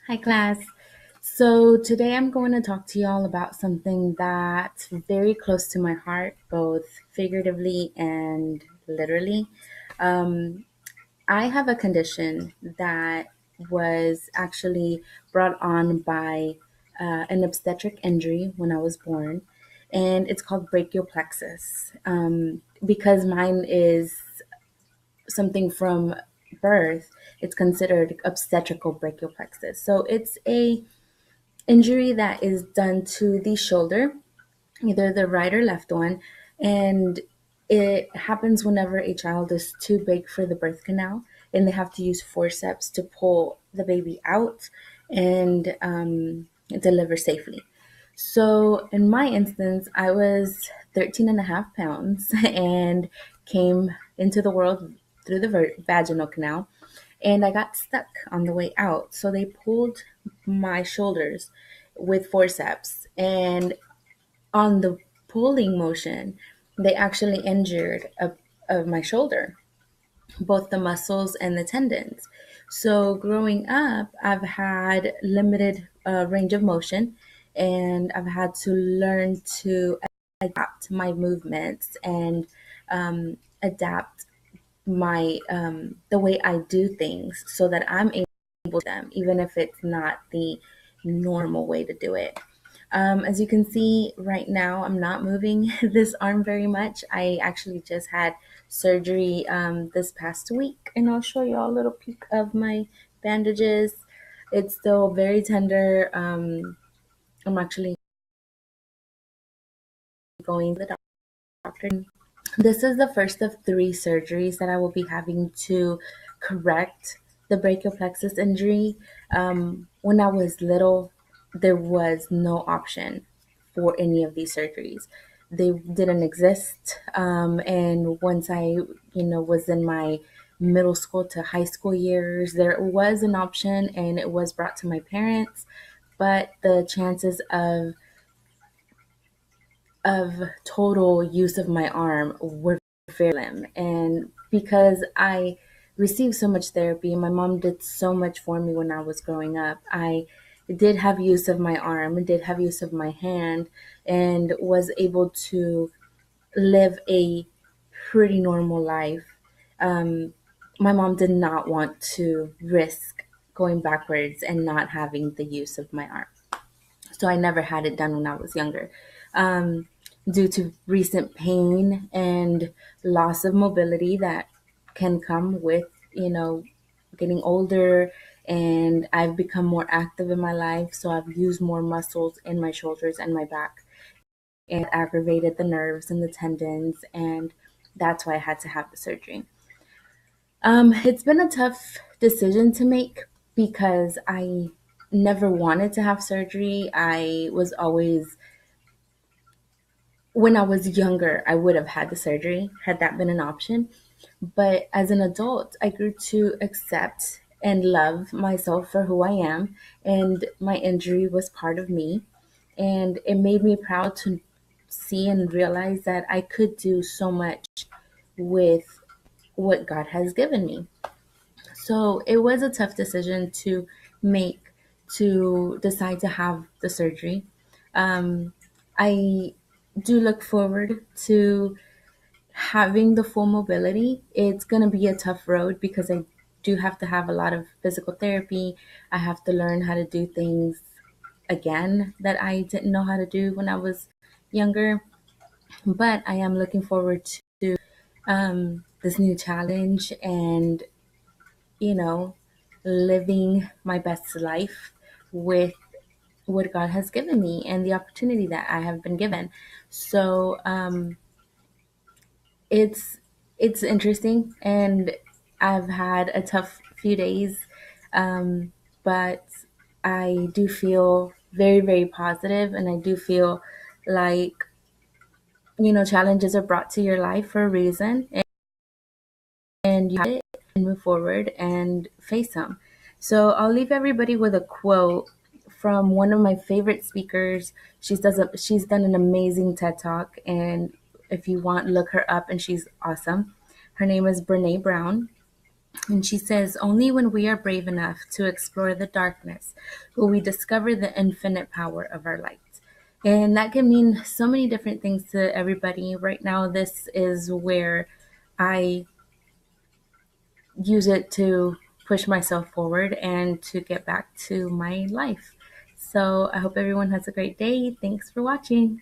Hi, class. So, today I'm going to talk to y'all about something that's very close to my heart, both figuratively and literally. Um, I have a condition that was actually brought on by an obstetric injury when I was born, and it's called brachial plexus. Because mine is something from birth, it's considered obstetrical brachial plexus. So it's a injury that is done to the shoulder, either the right or left one, and it happens whenever a child is too big for the birth canal and they have to use forceps to pull the baby out and deliver safely. So, in my instance, I was 13 and a half pounds and came into the world through the vaginal canal, and I got stuck on the way out. So, they pulled my shoulders with forceps, and on the pulling motion, they actually injured of my shoulder, both the muscles and the tendons. So growing up, I've had limited range of motion, and I've had to learn to adapt my movements and adapt my the way I do things so that I'm able to them, even if it's not the normal way to do it. As you can see right now, I'm not moving this arm very much. I actually just had surgery this past week, and I'll show you all a little peek of my bandages. It's still very tender. I'm actually going to the doctor. This is the first of three surgeries that I will be having to correct the brachial plexus injury. When I was little, there was no option for any of these surgeries. They didn't exist. And once I was in my middle school to high school years, there was an option and it was brought to my parents, but the chances of total use of my arm were very slim. And because I received so much therapy and my mom did so much for me when I was growing up, I did have use of my arm and did have use of my hand and was able to live a pretty normal life. Um, my mom did not want to risk going backwards and not having the use of my arm. So I never had it done when I was younger. Um, Due to recent pain and loss of mobility that can come with, getting older, and I've become more active in my life, so I've used more muscles in my shoulders and my back and aggravated the nerves and the tendons, and that's why I had to have the surgery. It's been a tough decision to make because I never wanted to have surgery. I was always, when I was younger, I would have had the surgery had that been an option. But as an adult, I grew to accept and love myself for who I am, and my injury was part of me. And it made me proud to see and realize that I could do so much with what God has given me. So it was a tough decision to make to decide to have the surgery. I do look forward to having the full mobility. It's going to be a tough road because I do have to have a lot of physical therapy. I have to learn how to do things again that I didn't know how to do when I was younger. But I am looking forward to this new challenge and, you know, living my best life with what God has given me and the opportunity that I have been given. So it's it's interesting, and I've had a tough few days, but I do feel very very positive, and I do feel like challenges are brought to your life for a reason, and you have it and move forward and face them. So I'll leave everybody with a quote from one of my favorite speakers. She's done an amazing TED Talk, and if you want, look her up, and she's awesome. Her name is Brene Brown, And she says, only when we are brave enough to explore the darkness will we discover the infinite power of our light. And that can mean so many different things to everybody. Right now, this is where I use it to push myself forward and to get back to my life. So I hope everyone has a great day. Thanks for watching.